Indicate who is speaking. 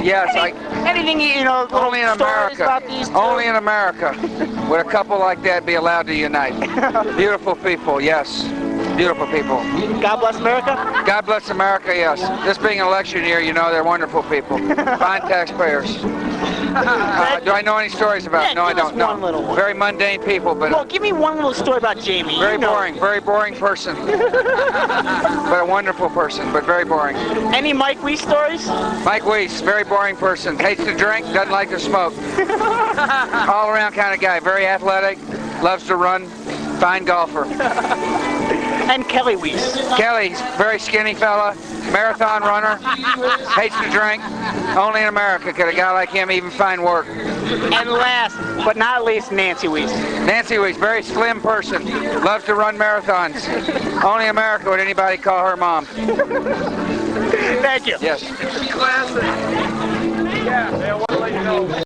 Speaker 1: Yes,
Speaker 2: Anything, you know, little
Speaker 1: only in
Speaker 2: stories
Speaker 1: America.
Speaker 2: about these two?
Speaker 1: Only in America would a couple like that be allowed to unite. Beautiful people, yes. Beautiful people.
Speaker 2: God bless America?
Speaker 1: God bless America, yes. This being an election year, you know, they're wonderful people. Fine taxpayers. Do I know any stories about
Speaker 2: Yeah,
Speaker 1: it? No, I
Speaker 2: give us
Speaker 1: don't. No.
Speaker 2: one little one.
Speaker 1: Very mundane people, but
Speaker 2: Well, give me one little story about Jamie.
Speaker 1: very
Speaker 2: You know.
Speaker 1: boring. Very boring person. But a wonderful person, but very boring.
Speaker 2: Any Mike Weiss stories?
Speaker 1: Mike Weiss, very boring person. Hates to drink, doesn't like to smoke. All around kind of guy. Very athletic, loves to run, fine golfer.
Speaker 2: And Kelly Weiss.
Speaker 1: Kelly's very skinny fella, marathon runner, hates to drink. Only in America could a guy like him even find work.
Speaker 2: And last but not least, Nancy Weiss.
Speaker 1: Nancy Weiss, very slim person, loves to run marathons. Only in America would anybody call her mom.
Speaker 2: Thank you.
Speaker 1: Yes.
Speaker 3: Classic. Yeah, I want to let you know.